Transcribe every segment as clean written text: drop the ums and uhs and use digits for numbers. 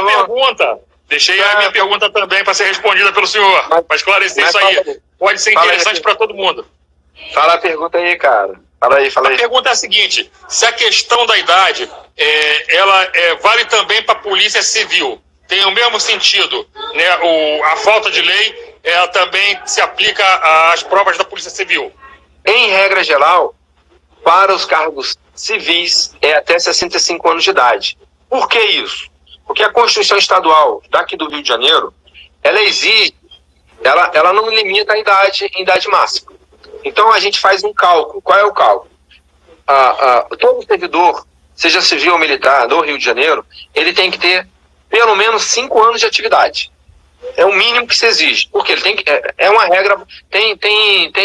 uma pergunta. Deixei a minha pergunta também para ser respondida pelo senhor, para esclarecer isso aí. Pode ser interessante para todo mundo. Fala a pergunta aí, cara. Fala aí. A pergunta é a seguinte: se a questão da idade ela vale também para a Polícia Civil, tem o mesmo sentido, né? A falta de lei ela também se aplica às provas da Polícia Civil? Em regra geral, para os cargos civis é até 65 anos de idade. Por que isso? Porque a Constituição Estadual daqui do Rio de Janeiro, ela exige, ela não limita a idade em idade máxima. Então a gente faz um cálculo. Qual é o cálculo? Todo servidor, seja civil ou militar, do Rio de Janeiro, ele tem que ter pelo menos 5 anos de atividade. É o mínimo que se exige. Porque ele tem que, é uma regra, tem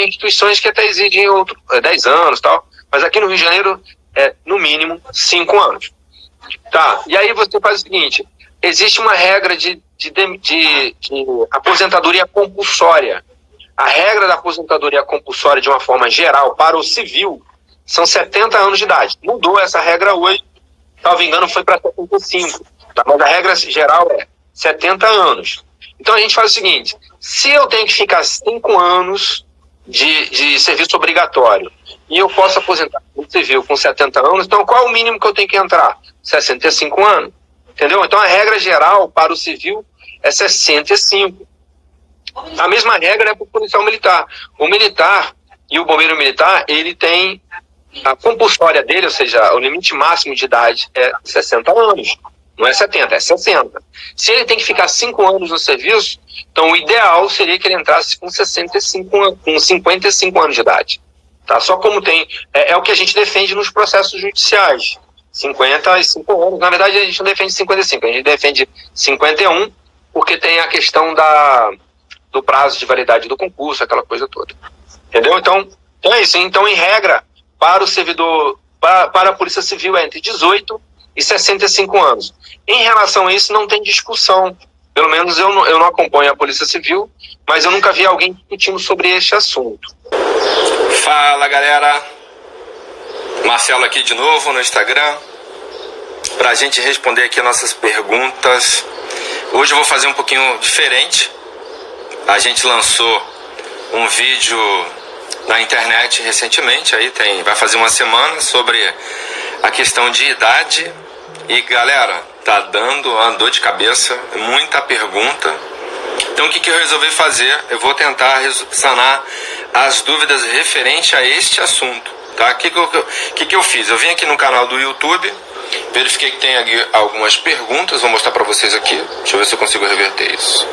instituições que até exigem 10 anos e tal, mas aqui no Rio de Janeiro é no mínimo 5 anos. Tá, e aí você faz o seguinte: existe uma regra de aposentadoria compulsória. A regra da aposentadoria compulsória, de uma forma geral, para o civil, são 70 anos de idade. Mudou essa regra hoje, salvo engano, foi para 75. Tá? Mas a regra geral é 70 anos. Então a gente faz o seguinte: se eu tenho que ficar 5 anos de serviço obrigatório e eu posso aposentar no civil com 70 anos, então qual é o mínimo que eu tenho que entrar? 65 anos. Entendeu? Então a regra geral para o civil é 65. A mesma regra é para o policial militar. O militar e o bombeiro militar, ele tem a compulsória dele, ou seja, o limite máximo de idade é 60 anos. Não é 70, é 60. Se ele tem que ficar 5 anos no serviço, então o ideal seria que ele entrasse com 55 anos de idade. Tá? Só como tem... É o que a gente defende nos processos judiciais. 55 anos. Na verdade, a gente não defende 55, a gente defende 51, porque tem a questão do prazo de validade do concurso, aquela coisa toda. Entendeu? Então é isso. Então, em regra, para o servidor, para a Polícia Civil é entre 18 e 65 anos. Em relação a isso, não tem discussão. Pelo menos eu não acompanho a Polícia Civil, mas eu nunca vi alguém discutindo sobre este assunto. Fala, galera. Marcelo aqui de novo no Instagram, para a gente responder aqui nossas perguntas. Hoje eu vou fazer um pouquinho diferente. A gente lançou um vídeo na internet recentemente, vai fazer uma semana, sobre a questão de idade. E galera, tá dando uma dor de cabeça, muita pergunta. Então o que eu resolvi fazer? Eu vou tentar sanar as dúvidas referente a este assunto, tá? O que eu fiz? Eu vim aqui no canal do YouTube, verifiquei que tem aqui algumas perguntas, vou mostrar pra vocês aqui. Deixa eu ver se eu consigo reverter isso.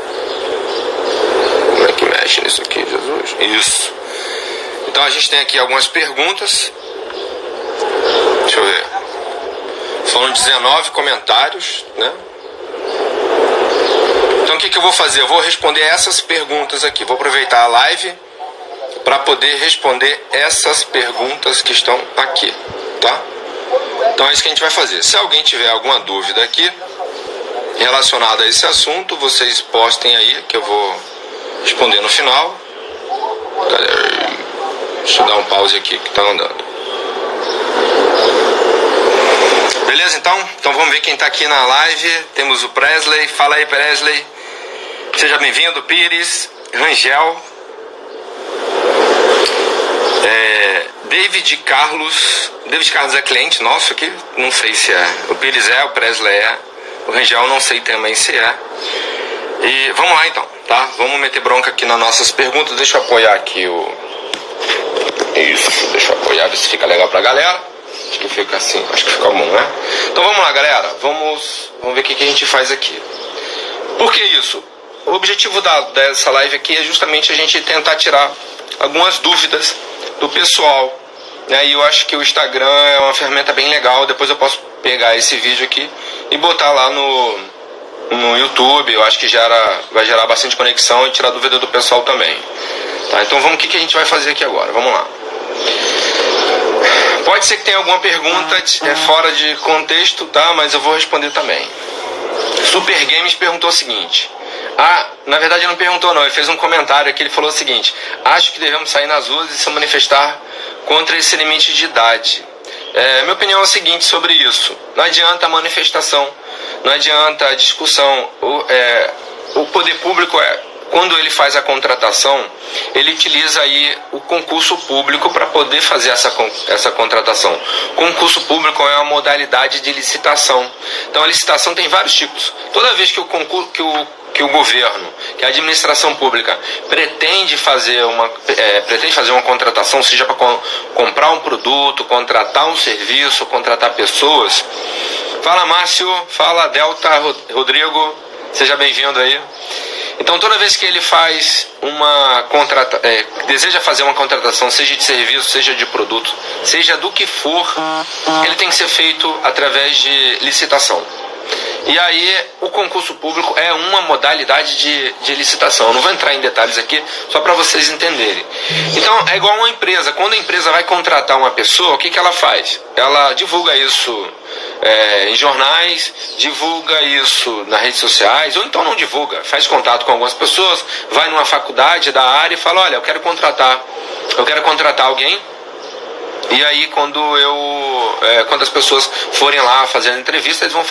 Como é que mexe nisso aqui, Jesus? Isso. Então a gente tem aqui algumas perguntas. Deixa eu ver. Foram 19 comentários, né? Então o que eu vou fazer? Eu vou responder essas perguntas aqui. Vou aproveitar a live para poder responder essas perguntas que estão aqui, tá? Então é isso que a gente vai fazer. Se alguém tiver alguma dúvida aqui relacionada a esse assunto, vocês postem aí, que eu vou responder no final. Deixa eu dar um pause aqui que tá andando. Beleza, então vamos ver quem está aqui na live. Temos o Presley. Fala aí, Presley. Seja bem-vindo. Pires, Rangel, David Carlos é cliente nosso aqui, não sei se é. O Pires o Presley o Rangel não sei também se é. E vamos lá então, tá? Vamos meter bronca aqui nas nossas perguntas. Deixa eu apoiar aqui Isso, deixa eu apoiar, ver se fica legal pra galera. Acho que fica assim, acho que fica bom, né? Então vamos lá, galera. Vamos ver o que a gente faz aqui. Por que isso? O objetivo dessa live aqui é justamente a gente tentar tirar algumas dúvidas do pessoal, né? E eu acho que o Instagram é uma ferramenta bem legal. Depois eu posso pegar esse vídeo aqui e botar lá no YouTube. Eu acho que vai gerar bastante conexão e tirar dúvida do pessoal também, tá? Então vamos, o que a gente vai fazer aqui agora? Vamos lá. Pode ser que tenha alguma pergunta fora de contexto, tá? Mas eu vou responder também. Super Games perguntou o seguinte. Na verdade ele não perguntou não, ele fez um comentário aqui, ele falou o seguinte: acho que devemos sair nas ruas e se manifestar contra esse limite de idade. Minha opinião é a seguinte sobre isso: não adianta a manifestação, não adianta a discussão. O poder público, quando ele faz a contratação, ele utiliza aí o concurso público para poder fazer essa contratação. Concurso público é uma modalidade de licitação. Então a licitação tem vários tipos. Toda vez que o governo, que a administração pública pretende fazer uma contratação, seja para comprar um produto, contratar um serviço, contratar pessoas. Fala Márcio, fala Delta, Rodrigo, seja bem-vindo aí. Então toda vez que ele faz deseja fazer uma contratação, seja de serviço, seja de produto, seja do que for, ele tem que ser feito através de licitação. E aí o concurso público é uma modalidade de licitação. Eu não vou entrar em detalhes aqui, só para vocês entenderem. Então é igual uma empresa. Quando a empresa vai contratar uma pessoa, o que ela faz? Ela divulga isso em jornais, divulga isso nas redes sociais, ou então não divulga, faz contato com algumas pessoas, vai numa faculdade da área e fala: olha, eu quero contratar alguém. E aí quando as pessoas forem lá fazendo entrevista, eles vão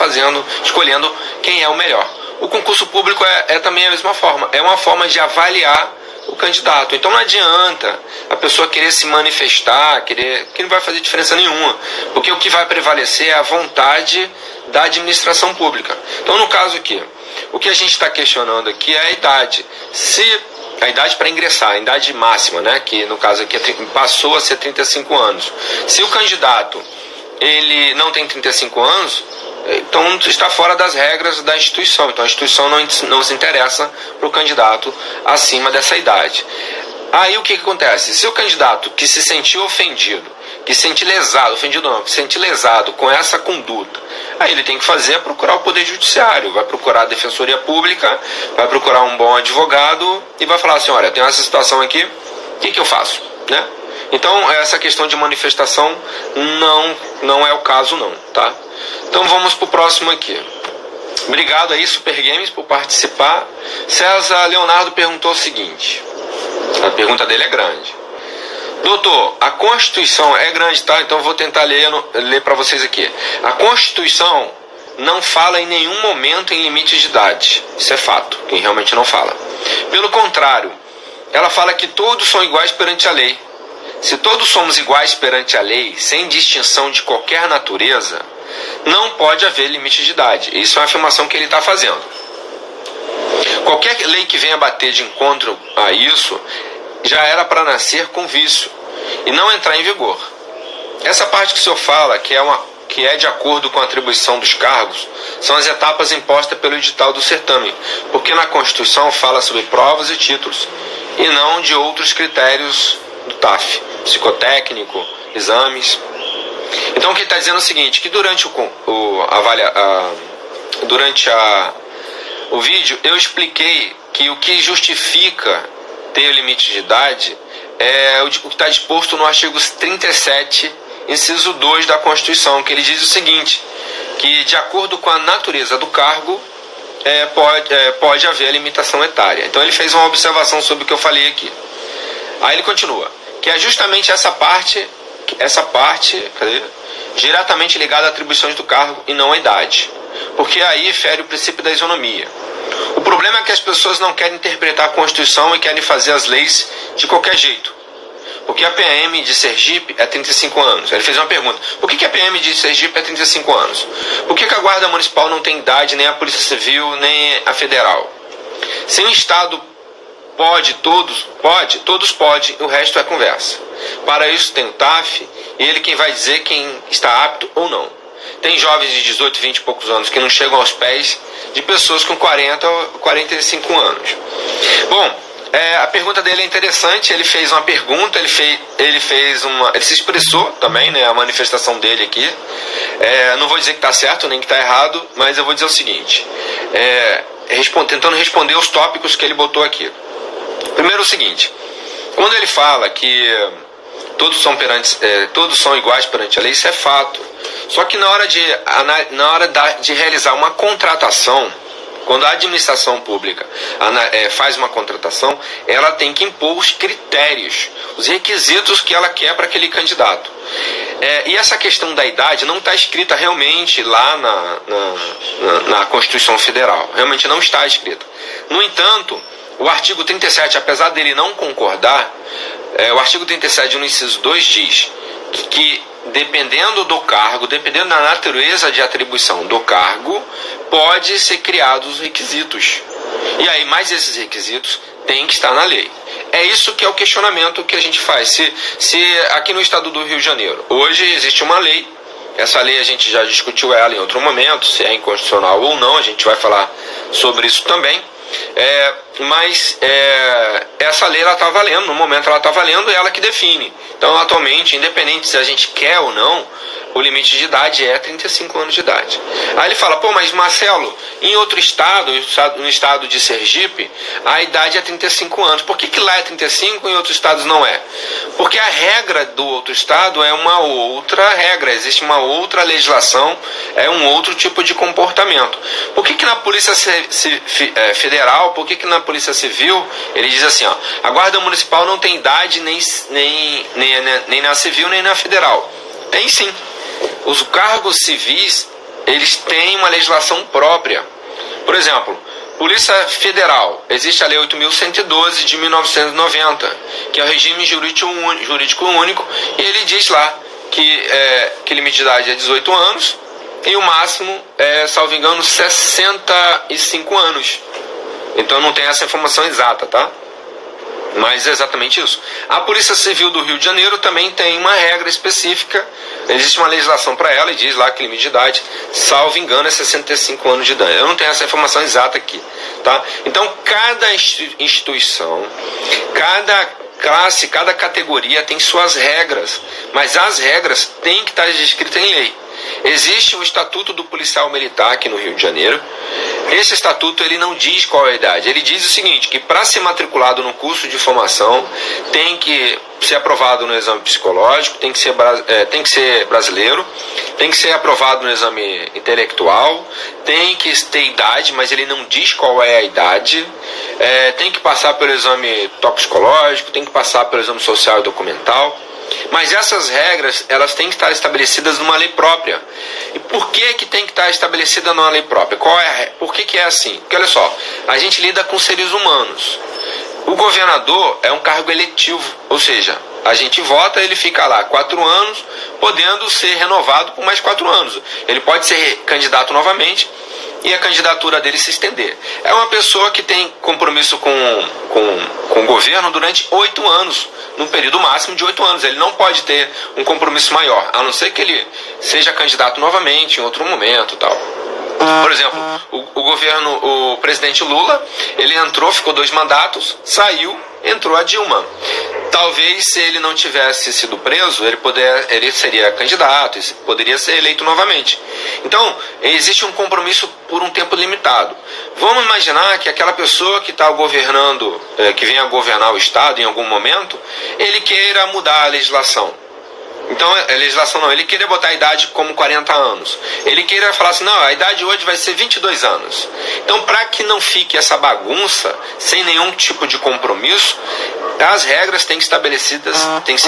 escolhendo quem é o melhor. O concurso público é também a mesma forma, é uma forma de avaliar o candidato. Então não adianta a pessoa querer se manifestar, que não vai fazer diferença nenhuma, porque o que vai prevalecer é a vontade da administração pública. Então no caso aqui, o que a gente está questionando aqui é a idade. A idade para ingressar, a idade máxima, né, que no caso aqui passou a ser 35 anos. Se o candidato ele não tem 35 anos, então está fora das regras da instituição. Então a instituição não se interessa para o candidato acima dessa idade. Aí o que acontece? Se o candidato que se sentiu ofendido, que se sente lesado com essa conduta, aí ele tem que procurar o Poder Judiciário, vai procurar a Defensoria Pública, vai procurar um bom advogado e vai falar assim: olha, tem essa situação aqui, o que eu faço? Né? Então essa questão de manifestação não é o caso não, tá? Então vamos para o próximo aqui. Obrigado aí, Super Games, por participar. César Leonardo perguntou o seguinte, a pergunta dele é grande: doutor, a Constituição é grande, tá? Então eu vou tentar ler para vocês aqui. A Constituição não fala em nenhum momento em limite de idade. Isso é fato, quem realmente não fala. Pelo contrário, ela fala que todos são iguais perante a lei. Se todos somos iguais perante a lei, sem distinção de qualquer natureza, não pode haver limite de idade. Isso é uma afirmação que ele está fazendo. Qualquer lei que venha bater de encontro a isso já era para nascer com vício e não entrar em vigor. Essa parte que o senhor fala, que é de acordo com a atribuição dos cargos, são as etapas impostas pelo edital do certame, porque na Constituição fala sobre provas e títulos, e não de outros critérios do TAF, psicotécnico, exames. Então o que ele está dizendo é o seguinte, que durante o vídeo eu expliquei que o que justifica ter o limite de idade é o que está disposto no artigo 37, inciso 2 da Constituição, que ele diz o seguinte, que de acordo com a natureza do cargo pode haver a limitação etária. Então ele fez uma observação sobre o que eu falei aqui. Aí ele continua, que é justamente essa parte diretamente ligada a atribuições do cargo e não à idade, porque aí fere o princípio da isonomia. O problema é que as pessoas não querem interpretar a Constituição e querem fazer as leis de qualquer jeito, porque a PM de Sergipe é 35 anos. Ele fez uma pergunta: por que a PM de Sergipe é 35 anos? Por que a Guarda Municipal não tem idade, nem a Polícia Civil, nem a Federal? Se um Estado todos podem, o resto é conversa. Para isso tem o TAF, e ele quem vai dizer quem está apto ou não. Tem jovens de 18, 20 e poucos anos que não chegam aos pés de pessoas com 40 ou 45 anos. Bom, a pergunta dele é interessante. Ele fez uma pergunta, ele se expressou também, né, a manifestação dele aqui. Não vou dizer que está certo nem que está errado, mas eu vou dizer o seguinte, tentando responder os tópicos que ele botou aqui. Primeiro o seguinte, quando ele fala que todos são iguais perante a lei, isso é fato. Só que na hora de realizar uma contratação, quando a administração pública faz uma contratação, ela tem que impor os critérios, os requisitos que ela quer para aquele candidato. E essa questão da idade não está escrita realmente lá na Constituição Federal. Realmente não está escrita. No entanto, o artigo 37, apesar dele não concordar, o artigo 37, no inciso 2, diz que dependendo do cargo, dependendo da natureza de atribuição do cargo, pode ser criados os requisitos. E aí, mais esses requisitos têm que estar na lei. É isso que é o questionamento que a gente faz. Se aqui no estado do Rio de Janeiro, hoje existe uma lei, essa lei a gente já discutiu ela em outro momento, se é inconstitucional ou não, a gente vai falar sobre isso também. Mas essa lei ela está valendo, no momento ela está valendo, é ela que define. Então, atualmente, independente se a gente quer ou não, o limite de idade é 35 anos de idade. Aí ele fala, pô, mas Marcelo, em outro estado, no estado de Sergipe, a idade é 35 anos. Por que lá é 35 e em outros estados não é? Porque a regra do outro estado é uma outra regra, existe uma outra legislação, é um outro tipo de comportamento. Por que na Polícia Federal, por que na Polícia Civil, ele diz assim, ó, a Guarda Municipal não tem idade nem na Civil nem na Federal. Tem sim. Os cargos civis, eles têm uma legislação própria. Por exemplo, Polícia Federal, existe a Lei 8.112 de 1990, que é o regime jurídico único, e ele diz lá que limite de idade é 18 anos e o máximo é, salvo engano, 65 anos. Então não tem essa informação exata, tá? Mas é exatamente isso. A Polícia Civil do Rio de Janeiro também tem uma regra específica, existe uma legislação para ela e diz lá que o limite de idade, salvo engano, é 65 anos de idade. Eu não tenho essa informação exata aqui, tá? Então, cada instituição, cada classe, cada categoria tem suas regras, mas as regras têm que estar descritas em lei. Existe o Estatuto do Policial Militar aqui no Rio de Janeiro. Esse estatuto ele não diz qual é a idade. Ele diz o seguinte, que para ser matriculado no curso de formação tem que ser aprovado no exame psicológico, tem que ser brasileiro, tem que ser aprovado no exame intelectual, tem que ter idade, mas ele não diz qual é a idade, tem que passar pelo exame toxicológico, tem que passar pelo exame social e documental. Mas essas regras, elas têm que estar estabelecidas numa lei própria. E por que tem que estar estabelecida numa lei própria? Por que é assim? Porque olha só, a gente lida com seres humanos. O governador é um cargo eletivo, ou seja, a gente vota, ele fica lá 4 anos, podendo ser renovado por mais 4 anos. Ele pode ser candidato novamente e a candidatura dele se estender. É uma pessoa que tem compromisso com o governo durante 8 anos, num período máximo de 8 anos. Ele não pode ter um compromisso maior, a não ser que ele seja candidato novamente em outro momento, tal. Por exemplo, o presidente Lula, ele entrou, ficou 2 mandatos, saiu, entrou a Dilma. Talvez se ele não tivesse sido preso, ele seria candidato, poderia ser eleito novamente. Então, existe um compromisso por um tempo limitado. Vamos imaginar que aquela pessoa que está governando, que venha a governar o Estado em algum momento, ele queira mudar a legislação. Então, a legislação não, ele queria botar a idade como 40 anos. Ele queria falar assim, não, a idade hoje vai ser 22 anos. Então, para que não fique essa bagunça, sem nenhum tipo de compromisso, as regras têm que ser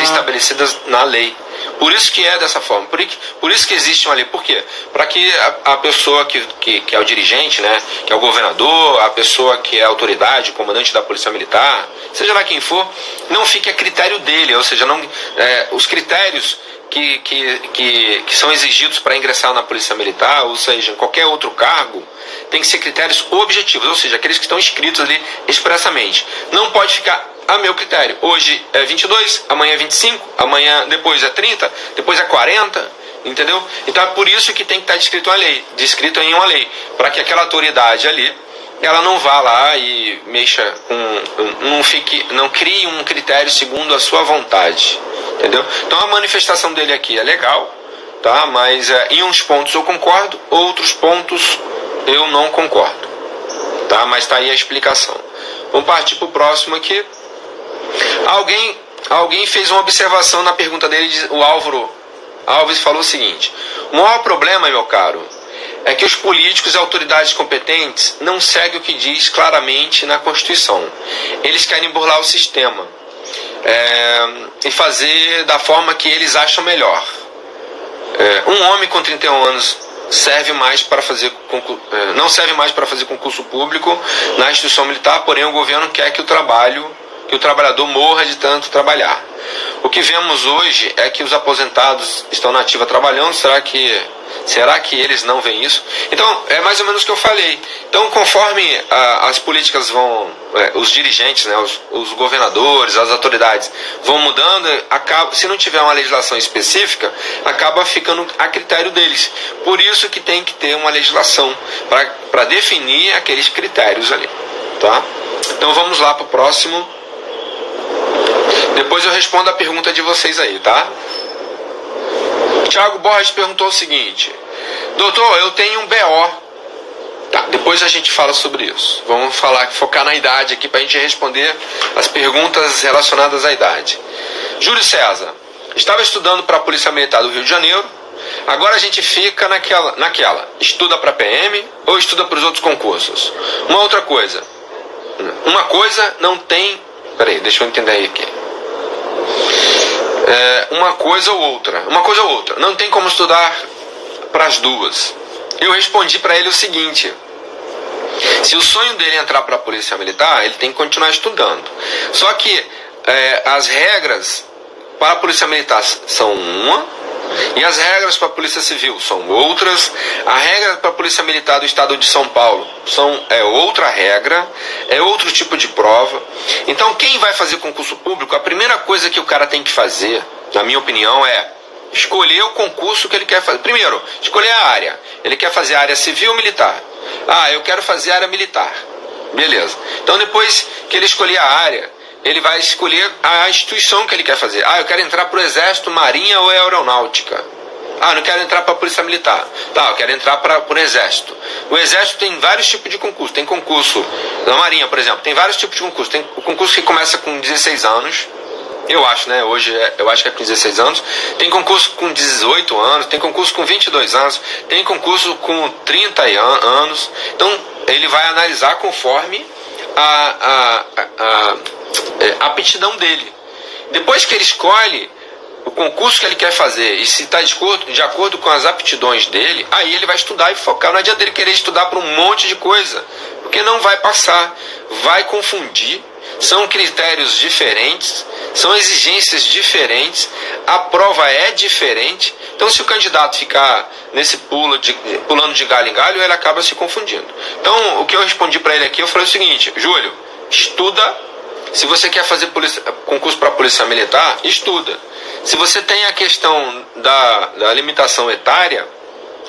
estabelecidas na lei. Por isso que é dessa forma, por isso que existe uma lei. Por quê? Para que a pessoa que é o dirigente, né, que é o governador, a pessoa que é a autoridade, o comandante da Polícia Militar, seja lá quem for, não fique a critério dele, ou seja, os critérios que são exigidos para ingressar na Polícia Militar, ou seja, em qualquer outro cargo, tem que ser critérios objetivos, ou seja, aqueles que estão escritos ali expressamente. Não pode ficar a meu critério. Hoje é 22, amanhã é 25, depois é 30, depois é 40, entendeu? Então é por isso que tem que estar descrito em uma lei, para que aquela autoridade ali, ela não vá lá e mexa não crie um critério segundo a sua vontade, entendeu? Então a manifestação dele aqui é legal, tá? Mas em uns pontos eu concordo, outros pontos eu não concordo, tá? Mas está aí a explicação. Vamos partir para o próximo aqui. Alguém fez uma observação na pergunta dele, o Álvaro Alves falou o seguinte: o maior problema, meu caro, é que os políticos e autoridades competentes não seguem o que diz claramente na Constituição. Eles querem burlar o sistema e fazer da forma que eles acham melhor. Um homem com 31 anos serve mais para fazer não serve mais para fazer concurso público na instituição militar, porém o governo quer que o trabalhador morra de tanto trabalhar. O que vemos hoje é que os aposentados estão na ativa trabalhando. Será que eles não veem isso? Então, é mais ou menos o que eu falei. Então, conforme as políticas vão, os dirigentes, né, os governadores, as autoridades vão mudando, se não tiver uma legislação específica, acaba ficando a critério deles. Por isso que tem que ter uma legislação para definir aqueles critérios ali. Tá? Então, vamos lá para o próximo. Depois eu respondo a pergunta de vocês aí, tá? Thiago Borges perguntou o seguinte: doutor, eu tenho um BO. Tá, depois a gente fala sobre isso. Vamos focar na idade aqui para a gente responder as perguntas relacionadas à idade. Júlio César: estava estudando para a Polícia Militar do Rio de Janeiro. Agora a gente fica naquela. Estuda para PM ou estuda para os outros concursos? Uma outra coisa. Uma coisa não tem... Peraí, deixa eu entender aí aqui. Uma coisa ou outra. Não tem como estudar para as duas. Eu respondi para ele o seguinte: se o sonho dele é entrar para a Polícia Militar, ele tem que continuar estudando. Só que as regras para a Polícia Militar são uma, e as regras para a Polícia Civil são outras. A regra para a Polícia Militar do Estado de São Paulo é outra regra, é outro tipo de prova. Então, quem vai fazer concurso público, a primeira coisa que o cara tem que fazer, na minha opinião, é escolher o concurso que ele quer fazer. Primeiro, escolher a área. Ele quer fazer a área civil ou militar? Eu quero fazer a área militar. Beleza. Então, depois que ele escolher a área, ele vai escolher a instituição que ele quer fazer. Eu quero entrar para o Exército, Marinha ou Aeronáutica. Não quero entrar para a Polícia Militar. Eu quero entrar para o Exército. O Exército tem vários tipos de concurso. Tem concurso na Marinha, por exemplo. Tem vários tipos de concurso. Tem o concurso que começa com 16 anos. Eu acho, né? Hoje eu acho que é com 16 anos. Tem concurso com 18 anos. Tem concurso com 22 anos. Tem concurso com 30 anos. Então, ele vai analisar conforme a aptidão dele. Depois que ele escolhe o concurso que ele quer fazer e se está de acordo com as aptidões dele, aí ele vai estudar e focar. Não adianta ele querer estudar para um monte de coisa, porque não vai passar, vai confundir. São critérios diferentes, são exigências diferentes, a prova é diferente. Então, se o candidato ficar nesse pulando de galho em galho, ele acaba se confundindo. Então, o que eu respondi para ele aqui, eu falei o seguinte: Júlio, estuda. Se você quer fazer concurso para a Polícia Militar, estuda. Se você tem a questão da limitação etária,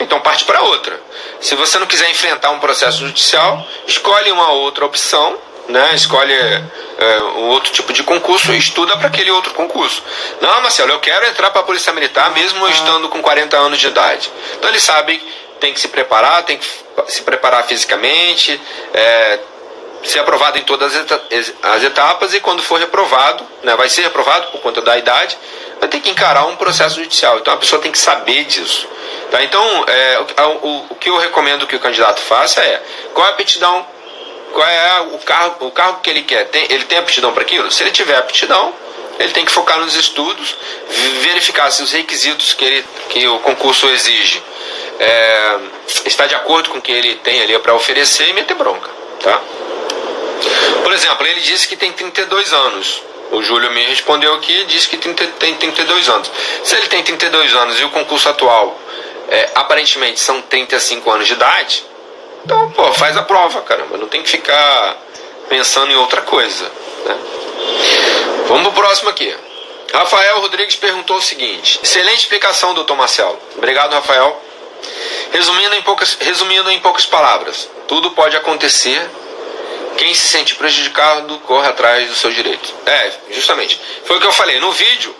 então parte para outra. Se você não quiser enfrentar um processo judicial, escolhe uma outra opção, né? Escolhe um outro tipo de concurso e estuda para aquele outro concurso. Não, Marcelo, eu quero entrar para a Polícia Militar mesmo eu estando com 40 anos de idade. Então ele sabe que tem que se preparar, tem que se preparar fisicamente, ser aprovado em todas as etapas, e quando for reprovado, né, vai ser reprovado por conta da idade, vai ter que encarar um processo judicial. Então a pessoa tem que saber disso. Tá? Então, o que eu recomendo que o candidato faça é: qual é a aptidão, qual é o cargo que ele quer? Ele tem aptidão para aquilo? Se ele tiver aptidão, ele tem que focar nos estudos, verificar se os requisitos que o concurso exige está de acordo com o que ele tem ali para oferecer, e meter bronca. Tá? Por exemplo, ele disse que tem 32 anos. O Júlio me respondeu aqui e disse que tem 32 anos. Se ele tem 32 anos e o concurso atual aparentemente são 35 anos de idade, então, faz a prova, caramba. Não tem que ficar pensando em outra coisa, né? Vamos pro próximo aqui. Rafael Rodrigues perguntou o seguinte: excelente explicação, doutor Marcelo. Obrigado, Rafael. Resumindo em poucas palavras, tudo pode acontecer. Quem se sente prejudicado corre atrás dos seus direitos. Justamente. Foi o que eu falei no vídeo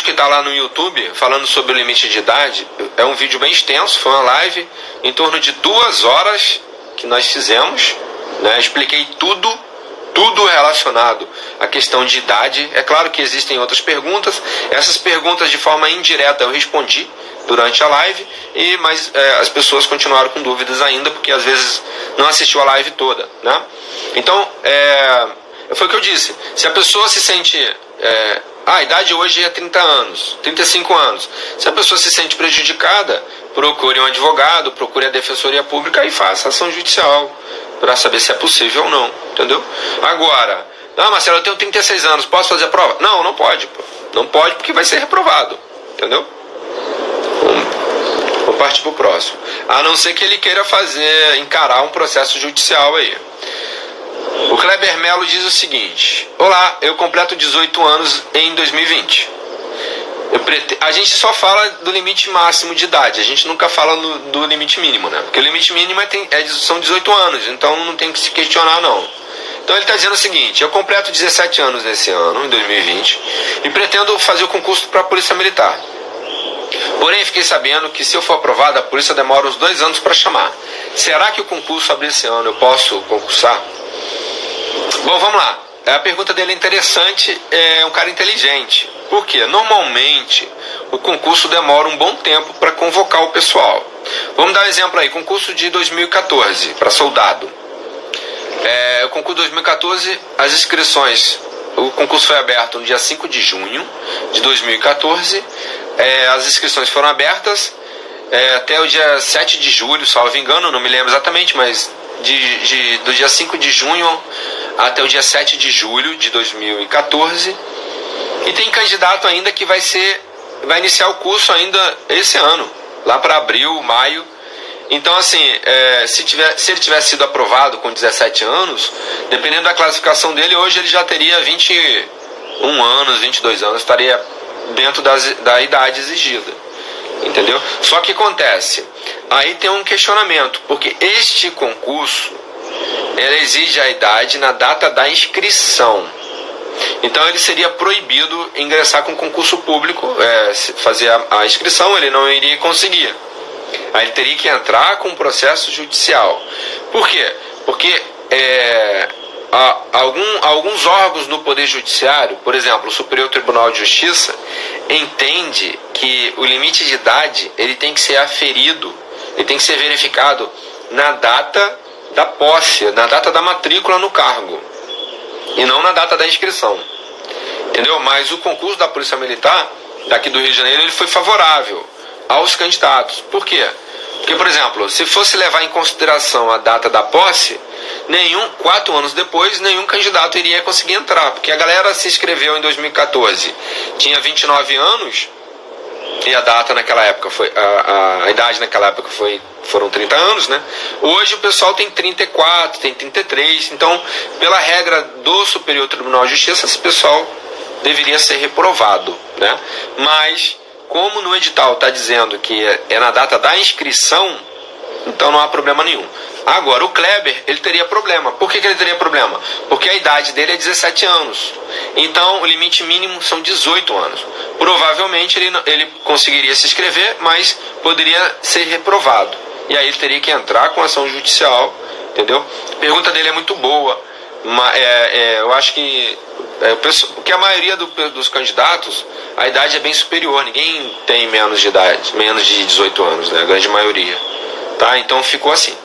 que está lá no YouTube, falando sobre o limite de idade. É um vídeo bem extenso, foi uma live em torno de 2 horas que nós fizemos, né? Expliquei tudo relacionado à questão de idade. É claro que existem outras perguntas. Essas perguntas de forma indireta eu respondi durante a live, mas as pessoas continuaram com dúvidas ainda, porque às vezes não assistiu a live toda, né? Então, foi o que eu disse: se a pessoa se sente a idade hoje é 30 anos, 35 anos. Se a pessoa se sente prejudicada, procure um advogado, procure a defensoria pública e faça ação judicial para saber se é possível ou não, entendeu? Agora, Marcelo, eu tenho 36 anos, posso fazer a prova? Não, não pode, pô. Não pode porque vai ser reprovado, entendeu? Vou partir pro próximo. A não ser que ele queira encarar um processo judicial aí. O Kleber Melo diz o seguinte: olá, eu completo 18 anos em 2020. A gente só fala do limite máximo de idade, a gente nunca fala do limite mínimo, né? Porque o limite mínimo são 18 anos, então não tem que se questionar, não. Então ele está dizendo o seguinte: eu completo 17 anos nesse ano, em 2020, e pretendo fazer o concurso para a Polícia Militar. Porém, fiquei sabendo que se eu for aprovado, a polícia demora uns 2 anos para chamar. Será que o concurso abrir esse ano eu posso concursar? Bom, vamos lá. A pergunta dele é interessante, é um cara inteligente. Por quê? Normalmente, o concurso demora um bom tempo para convocar o pessoal. Vamos dar um exemplo aí, concurso de 2014, para soldado. O concurso de 2014, as inscrições, o concurso foi aberto no dia 5 de junho de 2014, as inscrições foram abertas até o dia 7 de julho, salvo engano, não me lembro exatamente, mas do dia 5 de junho até o dia 7 de julho de 2014, e tem candidato ainda que vai iniciar o curso ainda esse ano, lá para abril, maio. Então, assim, se ele tivesse sido aprovado com 17 anos, dependendo da classificação dele, hoje ele já teria 21 anos, 22 anos, estaria dentro da idade exigida, entendeu? Só que acontece, aí tem um questionamento, porque este concurso, ele exige a idade na data da inscrição. Então ele seria proibido ingressar com concurso público, fazer a inscrição, ele não iria conseguir. Aí ele teria que entrar com um processo judicial. Por quê? Porque alguns órgãos no Poder Judiciário, por exemplo, o Superior Tribunal de Justiça, entende que o limite de idade ele tem que ser aferido, ele tem que ser verificado na data da posse, na data da matrícula no cargo, e não na data da inscrição. Entendeu? Mas o concurso da Polícia Militar, daqui do Rio de Janeiro, ele foi favorável aos candidatos. Por quê? Porque, por exemplo, se fosse levar em consideração a data da posse, 4 anos depois, nenhum candidato iria conseguir entrar, porque a galera se inscreveu em 2014, tinha 29 anos, e a data naquela época a idade naquela época foram 30 anos, né? Hoje o pessoal tem 34, tem 33, então, pela regra do Superior Tribunal de Justiça, esse pessoal deveria ser reprovado, né? Mas, como no edital está dizendo que é na data da inscrição, então não há problema nenhum. Agora, o Kleber, ele teria problema. Por que ele teria problema? Porque a idade dele é 17 anos. Então, o limite mínimo são 18 anos. Provavelmente, ele conseguiria se inscrever, mas poderia ser reprovado. E aí ele teria que entrar com ação judicial, entendeu? A pergunta dele é muito boa. Eu acho que porque a maioria dos candidatos, a idade é bem superior. Ninguém tem menos de idade, menos de 18 anos, né? A grande maioria. Tá? Então, ficou assim.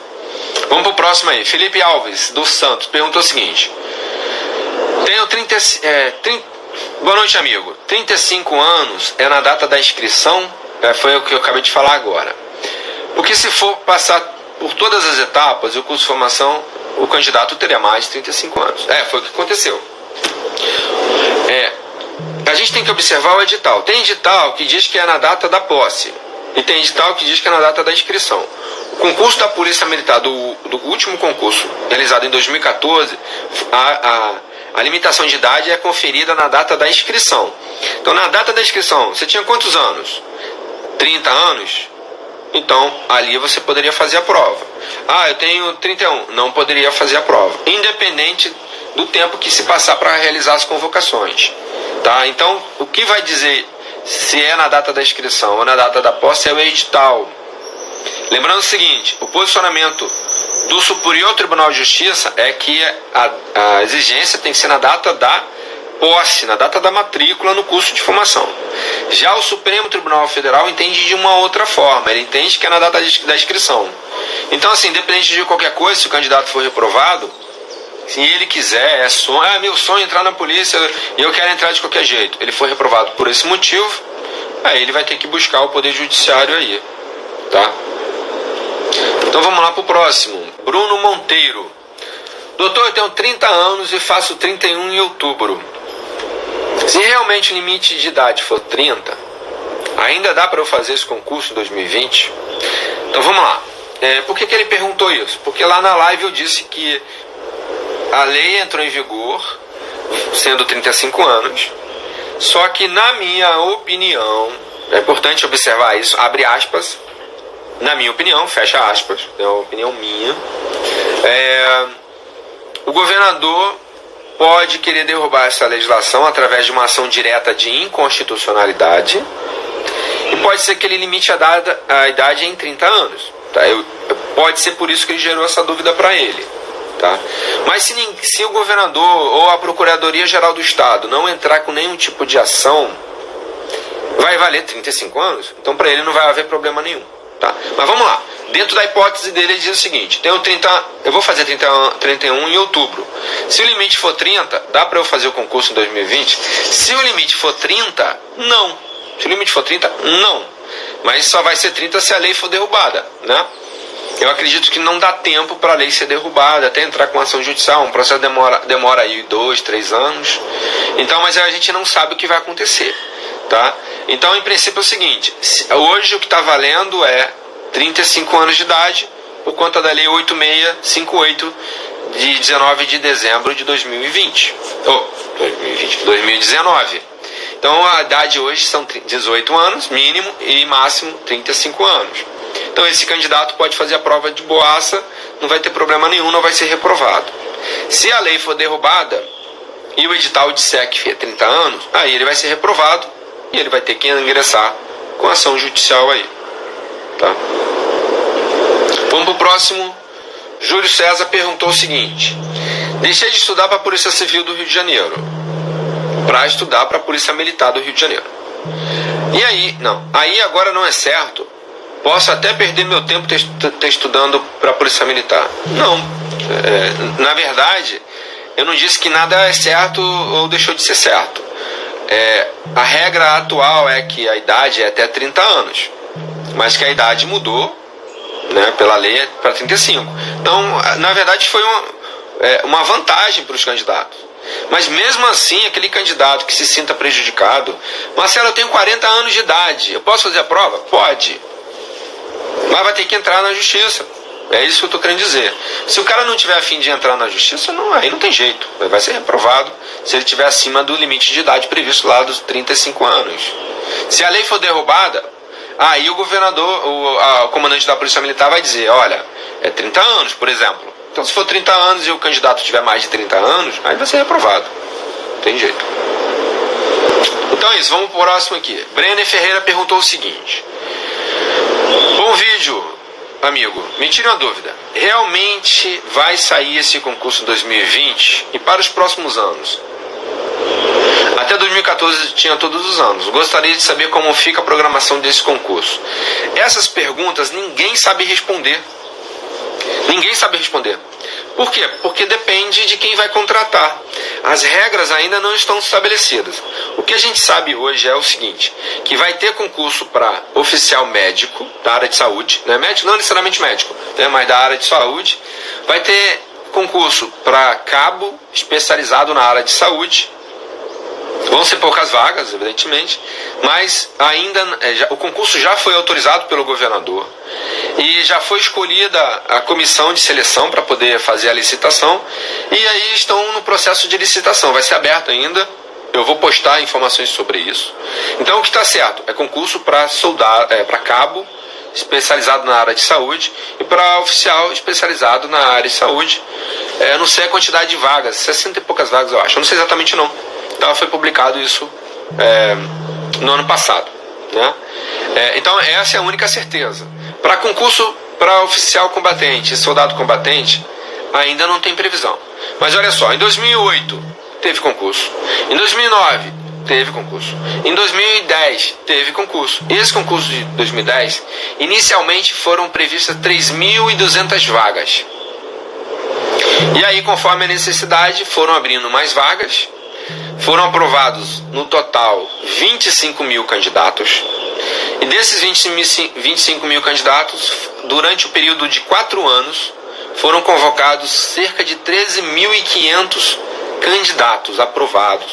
Vamos pro próximo aí. Felipe Alves, dos Santos, perguntou o seguinte: boa noite, amigo. 35 anos é na data da inscrição? Foi o que eu acabei de falar agora. Porque se for passar por todas as etapas e o curso de formação, o candidato teria mais de 35 anos. Foi o que aconteceu. A gente tem que observar o edital. Tem edital que diz que é na data da posse, e tem edital que diz que é na data da inscrição. O concurso da Polícia Militar, do último concurso realizado em 2014, a limitação de idade é conferida na data da inscrição. Então, na data da inscrição, você tinha quantos anos? 30 anos? Então, ali você poderia fazer a prova. Eu tenho 31. Não poderia fazer a prova, independente do tempo que se passar para realizar as convocações. Tá? Então, o que vai dizer se é na data da inscrição ou na data da posse é o edital. Lembrando o seguinte: o posicionamento do Superior Tribunal de Justiça é que a exigência tem que ser na data da posse, na data da matrícula no curso de formação. Já o Supremo Tribunal Federal entende de uma outra forma, ele entende que é na data da inscrição. Então, assim, independente de qualquer coisa, se o candidato for reprovado, se ele quiser, é sonho, meu sonho é entrar na polícia e eu quero entrar de qualquer jeito, ele foi reprovado por esse motivo, aí ele vai ter que buscar o Poder Judiciário aí, tá? Então vamos lá pro próximo. Bruno Monteiro. Doutor, eu tenho 30 anos e faço 31 em outubro. Se realmente o limite de idade for 30, ainda dá para eu fazer esse concurso em 2020? Então vamos lá. Por que ele perguntou isso? Porque lá na live eu disse que a lei entrou em vigor sendo 35 anos, só que na minha opinião, é importante observar isso, abre aspas, na minha opinião, fecha aspas, é uma opinião minha, o governador pode querer derrubar essa legislação através de uma ação direta de inconstitucionalidade e pode ser que ele limite a idade em 30 anos. Tá? Pode ser por isso que ele gerou essa dúvida para ele. Tá? Mas se o governador ou a Procuradoria-Geral do Estado não entrar com nenhum tipo de ação, vai valer 35 anos. Então para ele não vai haver problema nenhum. Tá? Mas vamos lá. Dentro da hipótese dele, ele diz o seguinte: eu vou fazer 31 em outubro. Se o limite for 30, dá para eu fazer o concurso em 2020? Se o limite for 30, não. Se o limite for 30, não. Mas só vai ser 30 se a lei for derrubada, né? Eu acredito que não dá tempo para a lei ser derrubada, até entrar com ação judicial. Um processo demora aí 2, 3 anos. Então, mas a gente não sabe o que vai acontecer, tá? Então, em princípio é o seguinte: hoje o que está valendo é 35 anos de idade, por conta da lei 8658 de 19 de dezembro de 2020. 2019. Então a idade hoje são 18 anos, mínimo, e máximo 35 anos. Então esse candidato pode fazer a prova de boaça, não vai ter problema nenhum, não vai ser reprovado. Se a lei for derrubada e o edital disser que é 30 anos, aí ele vai ser reprovado e ele vai ter que ingressar com ação judicial aí. Tá? Vamos pro próximo. Júlio César perguntou o seguinte: deixei de estudar para a Polícia Civil do Rio de Janeiro para estudar para a Polícia Militar do Rio de Janeiro. E aí, aí agora não é certo? Posso até perder meu tempo estudando para a Polícia Militar? Não. Na verdade, eu não disse que nada é certo ou deixou de ser certo. A regra atual é que a idade é até 30 anos, mas que a idade mudou, né, pela lei para 35. Então, na verdade, foi uma vantagem para os candidatos. Mas mesmo assim, aquele candidato que se sinta prejudicado: Marcelo, eu tenho 40 anos de idade, eu posso fazer a prova? Pode. Mas vai ter que entrar na justiça. É isso que eu estou querendo dizer. Se o cara não tiver a fim de entrar na justiça, aí não tem jeito. Vai ser reprovado se ele estiver acima do limite de idade previsto lá dos 35 anos. Se a lei for derrubada, aí o governador, o comandante da Polícia Militar vai dizer: olha, é 30 anos, por exemplo. Então, se for 30 anos e o candidato tiver mais de 30 anos, aí vai ser reprovado. Não tem jeito. Então é isso, vamos pro próximo aqui. Brenner Ferreira perguntou o seguinte: bom vídeo, amigo. Me tire uma dúvida. Realmente vai sair esse concurso em 2020 e para os próximos anos? Até 2014 tinha todos os anos. Gostaria de saber como fica a programação desse concurso. Essas perguntas ninguém sabe responder. Ninguém sabe responder. Por quê? Porque depende de quem vai contratar. As regras ainda não estão estabelecidas. O que a gente sabe hoje é o seguinte: que vai ter concurso para oficial médico da área de saúde, né? Médico, não necessariamente médico, né? Mas da área de saúde. Vai ter concurso para cabo especializado na área de saúde. Vão ser poucas vagas, evidentemente, mas ainda o concurso já foi autorizado pelo governador e já foi escolhida a comissão de seleção para poder fazer a licitação, e aí estão no processo de licitação. Vai ser aberto ainda, eu vou postar informações sobre isso. Então o que está certo é concurso para para cabo especializado na área de saúde e para oficial especializado na área de saúde. Eu não sei a quantidade de vagas, 60 e poucas vagas eu acho, eu não sei exatamente não. Então foi publicado isso no ano passado, né? Então essa é a única certeza. Para concurso para oficial combatente e soldado combatente, ainda não tem previsão. Mas olha só, em 2008 teve concurso, em 2009 teve concurso, em 2010 teve concurso. Esse concurso de 2010, inicialmente foram previstas 3.200 vagas. E aí, conforme a necessidade, foram abrindo mais vagas. Foram aprovados, no total, 25 mil candidatos. E desses 25 mil candidatos, durante o período de 4 anos, foram convocados cerca de 13.500 candidatos aprovados.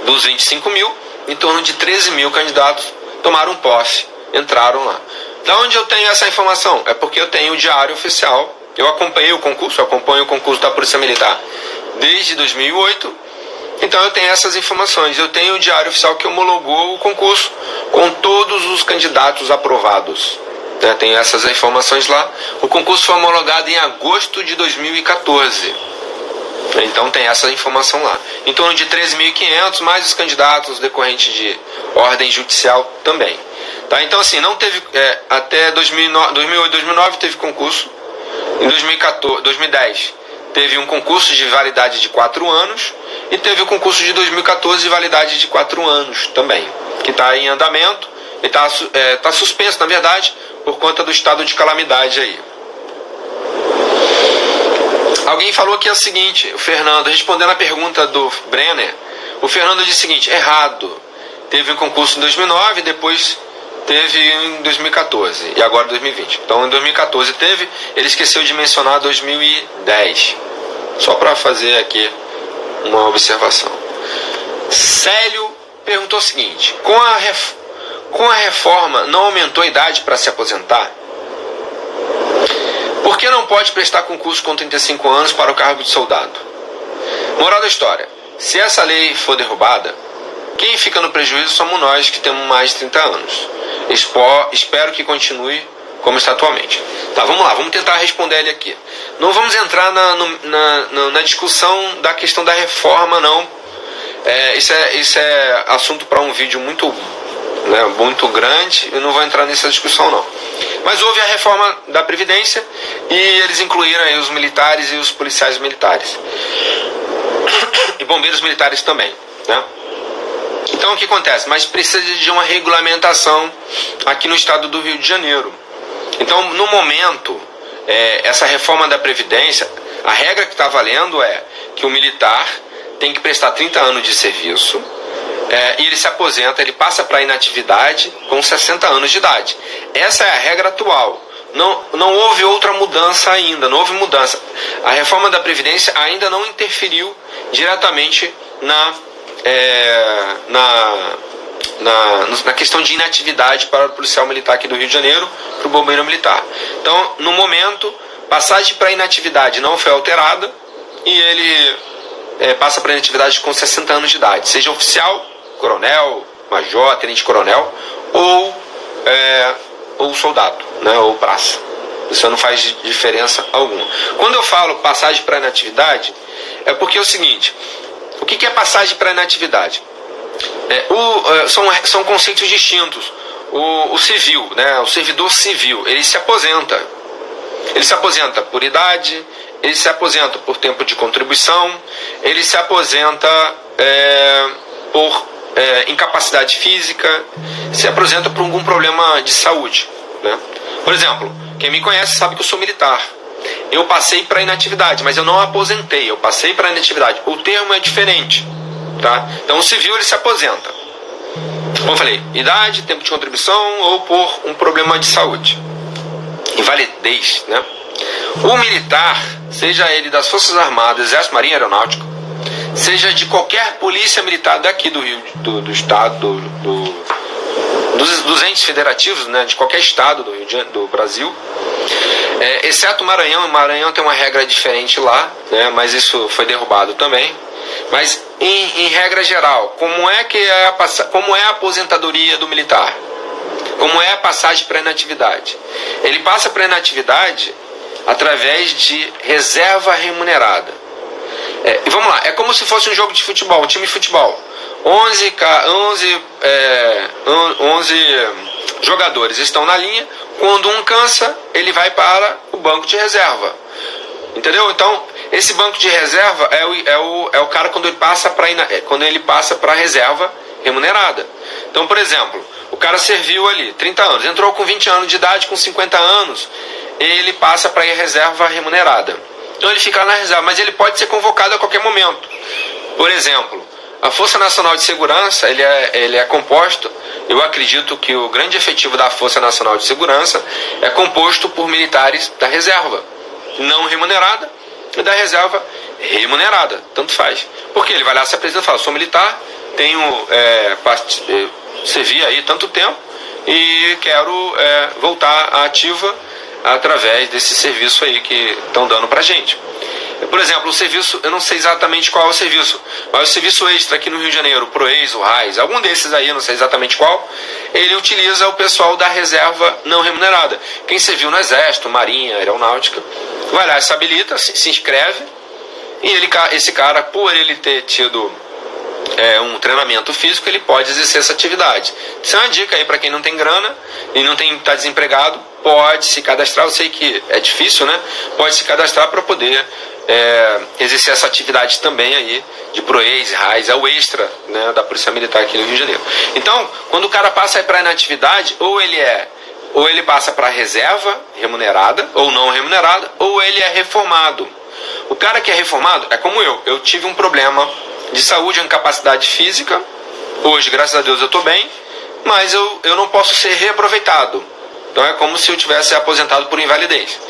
Dos 25 mil, em torno de 13 mil candidatos tomaram posse, entraram lá. Da onde eu tenho essa informação? É porque eu tenho o Diário Oficial. Eu acompanho o concurso da Polícia Militar desde 2008. Então eu tenho essas informações. Eu tenho o Diário Oficial que homologou o concurso com todos os candidatos aprovados. Tenho essas informações lá. O concurso foi homologado em agosto de 2014. Então tem essa informação lá. Em torno de 13.500, mais os candidatos decorrentes de ordem judicial também. Tá? Então assim, não teve, até 2008, 2009 teve concurso. Em 2010 teve um concurso de validade de 4 anos. E teve o concurso de 2014 de validade de 4 anos também, que está em andamento. E está suspenso, na verdade, por conta do estado de calamidade aí. Alguém falou aqui o seguinte, o Fernando, respondendo a pergunta do Brenner, o Fernando disse o seguinte: errado, teve um concurso em 2009, depois teve em 2014 e agora 2020. Então em 2014 teve, ele esqueceu de mencionar 2010, só para fazer aqui uma observação. Célio perguntou o seguinte: com a reforma não aumentou a idade para se aposentar? Por que não pode prestar concurso com 35 anos para o cargo de soldado? Moral da história: se essa lei for derrubada, quem fica no prejuízo somos nós que temos mais de 30 anos. Espero que continue como está atualmente. Tá, vamos lá, vamos tentar responder ele aqui. Não vamos entrar na discussão da questão da reforma, não. Isso é assunto para um vídeo muito grande. Eu não vou entrar nessa discussão, não. Mas houve a reforma da Previdência e eles incluíram aí os militares e os policiais militares. E bombeiros militares também, né? Então o que acontece? Mas precisa de uma regulamentação aqui no estado do Rio de Janeiro. Então, no momento, essa reforma da Previdência, a regra que está valendo é que o militar tem que prestar 30 anos de serviço e ele se aposenta, ele passa para a inatividade com 60 anos de idade. Essa é a regra atual. Não houve outra mudança ainda, não houve mudança. A reforma da Previdência ainda não interferiu diretamente na questão de inatividade para o policial militar aqui do Rio de Janeiro, para o bombeiro militar. Então, no momento, passagem para inatividade não foi alterada e ele passa para inatividade com 60 anos de idade, seja oficial, coronel, major, tenente-coronel ou soldado, né, ou praça. Isso não faz diferença alguma. Quando eu falo passagem para inatividade, é porque é o seguinte: o que é passagem para inatividade? São conceitos distintos. O civil, né, o servidor civil, ele se aposenta. Ele se aposenta por idade, ele se aposenta por tempo de contribuição, ele se aposenta por incapacidade física, se aposenta por algum problema de saúde, né? Por exemplo, quem me conhece sabe que eu sou militar. Eu passei para inatividade, mas eu não aposentei, eu passei para inatividade. O termo é diferente, tá? Então o civil ele se aposenta, como eu falei, idade, tempo de contribuição ou por um problema de saúde, invalidez, né? O militar, seja ele das Forças Armadas, Exército, Marinha, Aeronáutico, seja de qualquer polícia militar daqui do Rio, do estado, dos entes federativos, né, de qualquer estado do Brasil, exceto o Maranhão. O Maranhão tem uma regra diferente lá, né, mas isso foi derrubado também. Mas em regra geral, como é a aposentadoria do militar? Como é a passagem para inatividade? Ele passa para inatividade através de reserva remunerada. E vamos lá, é como se fosse um jogo de futebol, um time de futebol. 11 jogadores estão na linha. Quando um cansa, ele vai para o banco de reserva. Entendeu? Então, esse banco de reserva é o cara quando ele passa para a reserva remunerada. Então, por exemplo, o cara serviu ali 30 anos, entrou com 20 anos de idade, com 50 anos, ele passa para a reserva remunerada. Então ele fica na reserva, mas ele pode ser convocado a qualquer momento. Por exemplo, a Força Nacional de Segurança, ele é composto, eu acredito que o grande efetivo da Força Nacional de Segurança é composto por militares da reserva não remunerada e da reserva remunerada, tanto faz. Porque ele vai lá se apresentar e fala, sou militar, tenho servi aí tanto tempo e quero voltar à ativa através desse serviço aí que estão dando pra gente. Por exemplo, o serviço, eu não sei exatamente qual é o serviço, mas o serviço extra aqui no Rio de Janeiro, o PROEIS, o RAIS, algum desses aí, eu não sei exatamente qual, ele utiliza o pessoal da reserva não remunerada. Quem serviu no Exército, Marinha, Aeronáutica, vai lá, se habilita, se inscreve, e esse cara, por ele ter tido um treinamento físico, ele pode exercer essa atividade. Isso é uma dica aí para quem não tem grana e não está desempregado, pode se cadastrar, eu sei que é difícil, né? Pode se cadastrar para poder exercer essa atividade também aí de PROEIS, RAIS, é o extra, né, da Polícia Militar aqui no Rio de Janeiro. Então, quando o cara passa para a inatividade, ou ele passa para a reserva remunerada ou não remunerada, ou ele é reformado. O cara que é reformado é como eu tive um problema de saúde, uma incapacidade física, hoje, graças a Deus, eu estou bem, mas eu não posso ser reaproveitado. Então é como se eu tivesse aposentado por invalidez.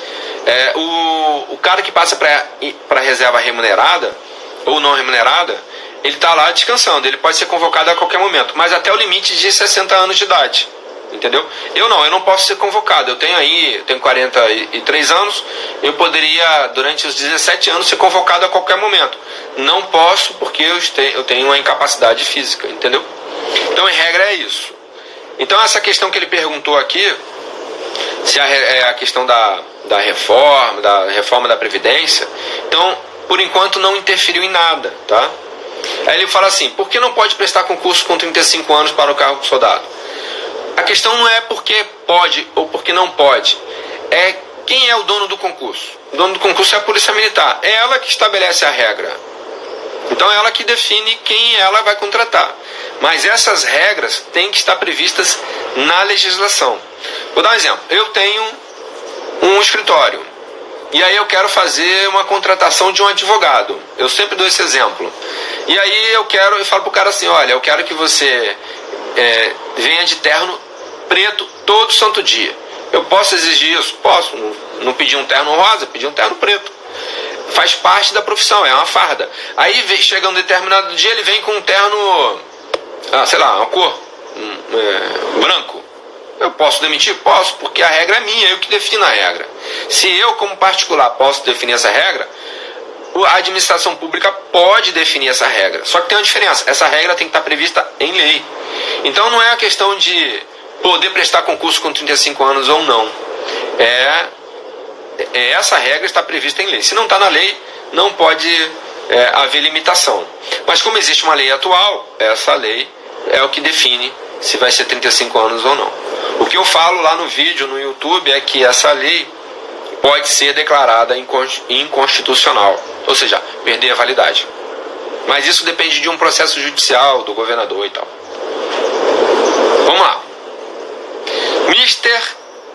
O cara que passa para a reserva remunerada ou não remunerada, ele está lá descansando, ele pode ser convocado a qualquer momento, mas até o limite de 60 anos de idade. Entendeu? Eu não posso ser convocado. Eu tenho 43 anos, eu poderia, durante os 17 anos, ser convocado a qualquer momento. Não posso porque eu tenho uma incapacidade física, entendeu? Então, em regra, é isso. Então, essa questão que ele perguntou aqui, se é a questão da reforma da Previdência, então, por enquanto, não interferiu em nada, tá? Aí ele fala assim, por que não pode prestar concurso com 35 anos para o cargo de soldado? A questão não é porque pode ou porque não pode, é quem é o dono do concurso. O dono do concurso é a Polícia Militar, é ela que estabelece a regra. Então é ela que define quem ela vai contratar. Mas essas regras têm que estar previstas na legislação. Vou dar um exemplo. Eu tenho um escritório e aí eu quero fazer uma contratação de um advogado. Eu sempre dou esse exemplo. E aí eu falo pro cara assim, olha, eu quero que você venha de terno preto todo santo dia. Eu posso exigir isso? Posso. Não pedir um terno rosa, pedir um terno preto. Faz parte da profissão, é uma farda. Aí chega um determinado dia, ele vem com um terno, sei lá, uma cor branco. Eu posso demitir? Posso, porque a regra é minha, eu que defino a regra. Se eu, como particular, posso definir essa regra, a administração pública pode definir essa regra. Só que tem uma diferença, essa regra tem que estar prevista em lei. Então não é a questão de poder prestar concurso com 35 anos ou não. Essa regra está prevista em lei. Se não está na lei, não pode haver limitação. Mas como existe uma lei atual, essa lei é o que define se vai ser 35 anos ou não. O que eu falo lá no vídeo, no YouTube, é que essa lei pode ser declarada inconstitucional, ou seja, perder a validade. Mas isso depende de um processo judicial, do governador e tal. Vamos lá. Mister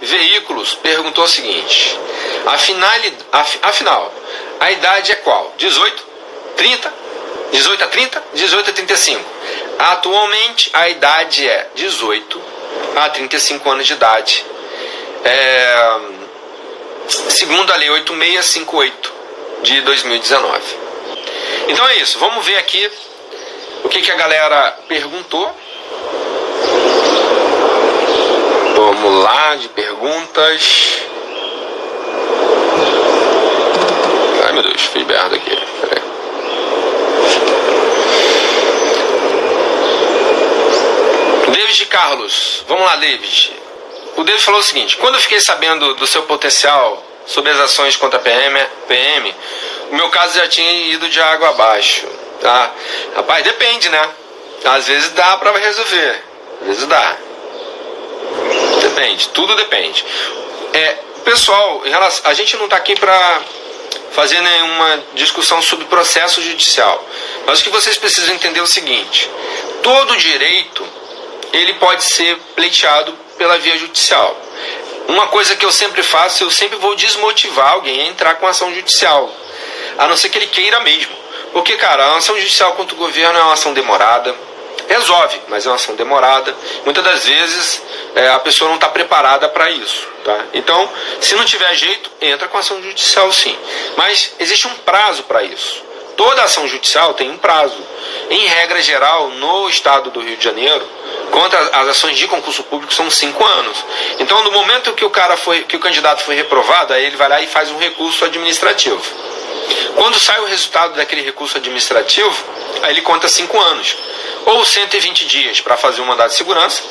Veículos perguntou o seguinte, afinal, a idade é qual? 18? 30? 18 a 30? 18 a 35. Atualmente a idade é 18 a 35 anos de idade. Segundo a lei 8658 de 2019. Então é isso, vamos ver aqui o que a galera perguntou. Vamos lá, de perguntas. Ai meu Deus, fiz merda aqui. Peraí. David Carlos, vamos lá, David. O David falou o seguinte, quando eu fiquei sabendo do seu potencial sobre as ações contra a PM, o meu caso já tinha ido de água abaixo. Tá? Rapaz, depende, né? Às vezes dá pra resolver, às vezes dá. Depende, tudo depende. Pessoal, a gente não está aqui para fazer nenhuma discussão sobre processo judicial. Mas o que vocês precisam entender é o seguinte, todo direito ele pode ser pleiteado pela via judicial. Uma coisa que eu sempre faço, eu sempre vou desmotivar alguém a entrar com ação judicial. a não ser que ele queira mesmo. Porque, cara, a ação judicial contra o governo é uma ação demorada. Resolve, mas é uma ação demorada. Muitas das vezes a pessoa não está preparada para isso, tá? Então, se não tiver jeito, entra com ação judicial sim. Mas existe um prazo para isso. Toda ação judicial tem um prazo. Em regra geral, no estado do Rio de Janeiro, contra as ações de concurso público são 5 anos. Então, no momento que o candidato foi reprovado, aí ele vai lá e faz um recurso administrativo. Quando sai o resultado daquele recurso administrativo, aí ele conta 5 anos. Ou 120 dias para fazer um mandado de segurança,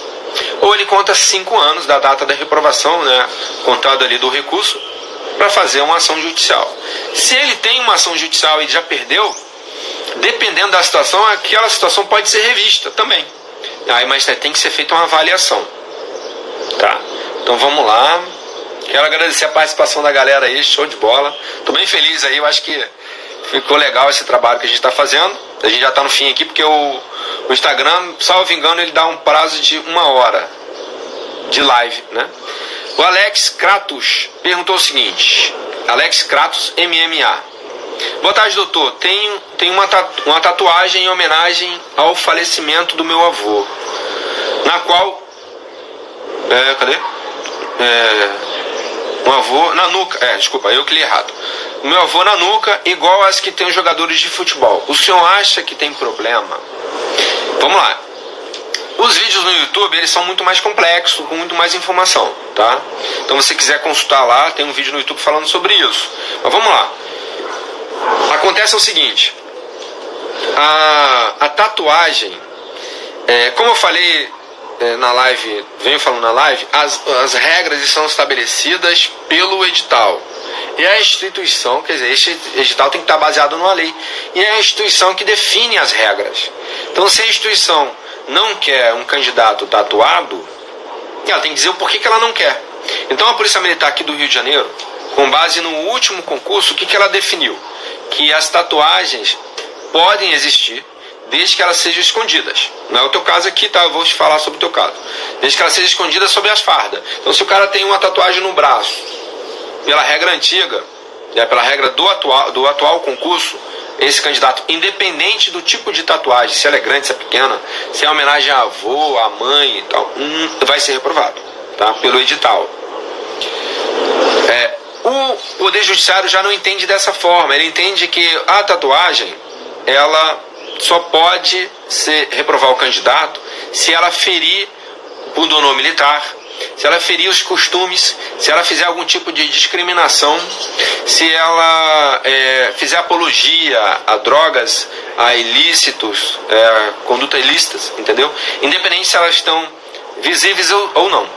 ou ele conta 5 anos da data da reprovação, né, contado ali do recurso, para fazer uma ação judicial. Se ele tem uma ação judicial e já perdeu, dependendo da situação, aquela situação pode ser revista também. Aí, mas tem que ser feita uma avaliação. Tá? Então vamos lá. Quero agradecer a participação da galera aí, show de bola. Estou bem feliz aí, eu acho que ficou legal esse trabalho que a gente está fazendo. A gente já está no fim aqui, porque o Instagram, salvo engano, ele dá um prazo de 1 hora de live, né? O Alex Kratos perguntou o seguinte, Alex Kratos MMA. Boa tarde, doutor. Tenho uma tatuagem em homenagem ao falecimento do meu avô, na qual... cadê? Um avô na nuca, desculpa, eu que li errado. O meu avô na nuca, igual as que tem os jogadores de futebol. O senhor acha que tem problema? Vamos lá. Os vídeos no YouTube, eles são muito mais complexos, com muito mais informação, tá? Então, se você quiser consultar lá, tem um vídeo no YouTube falando sobre isso. Mas vamos lá. Acontece o seguinte. A tatuagem, como eu falei na live, venho falando na live, as regras são estabelecidas pelo edital. E a instituição, quer dizer, este edital tem que estar baseado numa lei. E é a instituição que define as regras. Então, se a instituição não quer um candidato tatuado, ela tem que dizer o porquê que ela não quer. Então, a Polícia Militar aqui do Rio de Janeiro, com base no último concurso, o que ela definiu? Que as tatuagens podem existir, desde que elas sejam escondidas. Não é o teu caso aqui, tá? Eu vou te falar sobre o teu caso. Desde que elas sejam escondidas sob as fardas. Então, se o cara tem uma tatuagem no braço, pela regra antiga, pela regra do atual concurso, esse candidato, independente do tipo de tatuagem, se ela é grande, se é pequena, se é homenagem a avô, a mãe e tal, vai ser reprovado, tá? Pelo edital. O Poder Judiciário já não entende dessa forma. Ele entende que a tatuagem, ela só pode reprovar o candidato se ela ferir o pundonor militar, se ela ferir os costumes, se ela fizer algum tipo de discriminação, se ela fizer apologia a drogas, a ilícitos, condutas ilícitas, entendeu? Independente se elas estão visíveis ou não.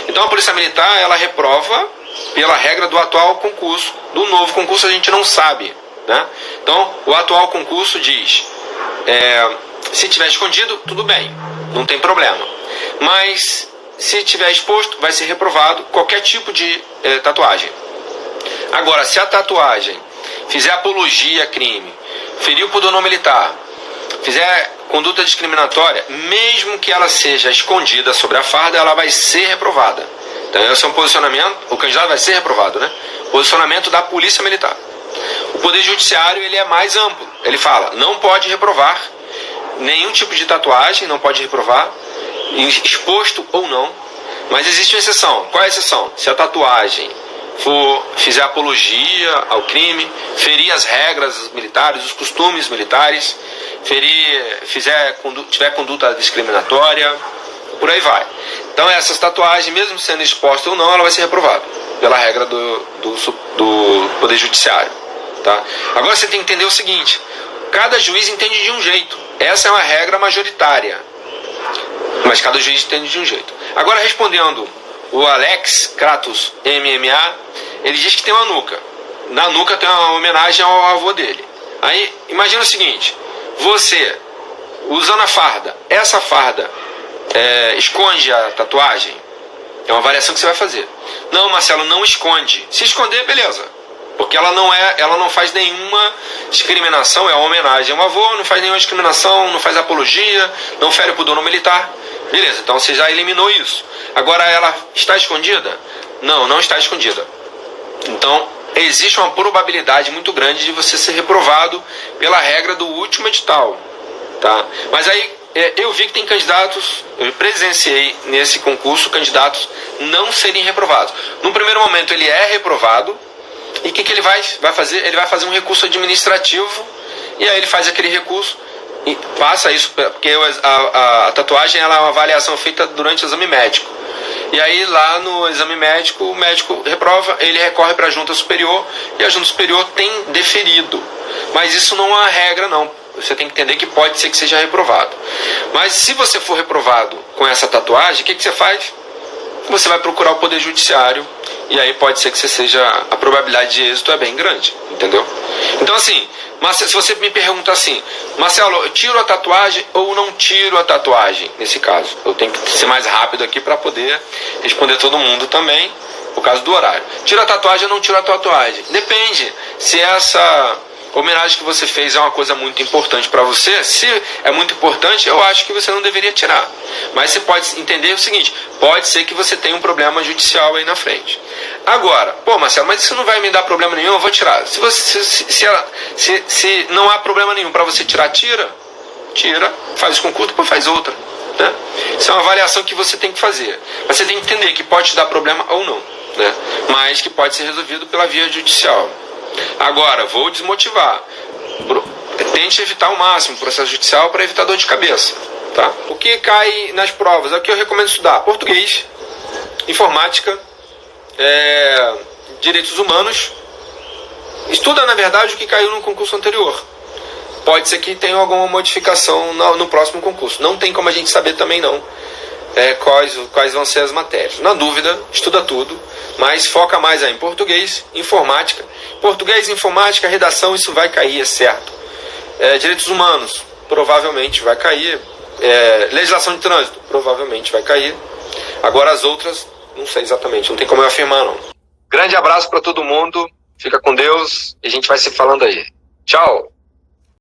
Então a Polícia Militar, ela reprova pela regra do atual concurso. Do novo concurso a gente não sabe, né? Então o atual concurso diz, se tiver escondido, tudo bem, não tem problema. Mas se tiver exposto, vai ser reprovado qualquer tipo de tatuagem. Agora, se a tatuagem fizer apologia a crime, ferir o pundonor militar, fizer conduta discriminatória, mesmo que ela seja escondida sobre a farda, ela vai ser reprovada. Então, esse é um posicionamento, o candidato vai ser reprovado, né? Posicionamento da Polícia Militar. O Poder Judiciário, ele é mais amplo. Ele fala, não pode reprovar nenhum tipo de tatuagem, não pode reprovar, exposto ou não. Mas existe uma exceção. Qual é a exceção? Se a tatuagem fizer apologia ao crime, ferir as regras militares, os costumes militares, tiver conduta discriminatória, por aí vai. Então essas tatuagens, mesmo sendo expostas ou não, ela vai ser reprovada pela regra do Poder Judiciário, tá? Agora você tem que entender o seguinte, cada juiz entende de um jeito. Essa é uma regra majoritária, mas cada juiz entende de um jeito. Agora, respondendo o Alex Kratos MMA, ele diz que tem uma nuca. Na nuca tem uma homenagem ao avô dele. Aí, imagina o seguinte, você, usando a farda, essa farda esconde a tatuagem? É uma variação que você vai fazer. Não, Marcelo, não esconde. Se esconder, beleza. Porque ela não faz nenhuma discriminação, é uma homenagem ao avô, não faz nenhuma discriminação, não faz apologia, não fere o pundonor militar. Beleza, então você já eliminou isso. Agora, ela está escondida? Não, não está escondida. Então, existe uma probabilidade muito grande de você ser reprovado pela regra do último edital, tá? Mas aí eu vi que tem candidatos, eu presenciei nesse concurso candidatos não serem reprovados. No primeiro momento ele é reprovado, e o que ele vai fazer? Ele vai fazer um recurso administrativo, e aí ele faz aquele recurso e passa isso, porque a tatuagem ela é uma avaliação feita durante o exame médico. E aí lá no exame médico, o médico reprova, ele recorre para a junta superior, e a junta superior tem deferido. Mas isso não é uma regra não, você tem que entender que pode ser que seja reprovado. Mas se você for reprovado com essa tatuagem, o que você faz? Você vai procurar o Poder Judiciário, e aí pode ser que você seja, a probabilidade de êxito é bem grande, entendeu? Então assim, se você me pergunta assim, Marcelo, eu tiro a tatuagem ou não tiro a tatuagem? Nesse caso, eu tenho que ser mais rápido aqui para poder responder todo mundo também, por causa do horário. Tiro a tatuagem ou não tiro a tatuagem? Depende, se essa homenagem que você fez é uma coisa muito importante para você. Se é muito importante, eu acho que você não deveria tirar. Mas você pode entender o seguinte, pode ser que você tenha um problema judicial aí na frente. Agora, pô Marcelo, mas isso não vai me dar problema nenhum, eu vou tirar. Se não há problema nenhum para você tirar, tira, faz o concurso, depois faz outra, né? Isso é uma avaliação que você tem que fazer. Mas você tem que entender que pode te dar problema ou não, né? Mas que pode ser resolvido pela via judicial. Agora, vou desmotivar. Tente evitar ao máximo o processo judicial para evitar dor de cabeça, tá? O que cai nas provas é o que eu recomendo estudar: português, informática, direitos humanos. Estuda, na verdade, o que caiu no concurso anterior. Pode ser que tenha alguma modificação no próximo concurso. Não tem como a gente saber também não quais vão ser as matérias. Na dúvida, estuda tudo, mas foca mais aí em português, informática. Português, informática, redação, isso vai cair, é certo. Direitos humanos, provavelmente vai cair. Legislação de trânsito, provavelmente vai cair. Agora as outras, não sei exatamente, não tem como eu afirmar não. Grande abraço para todo mundo, fica com Deus e a gente vai se falando aí. Tchau!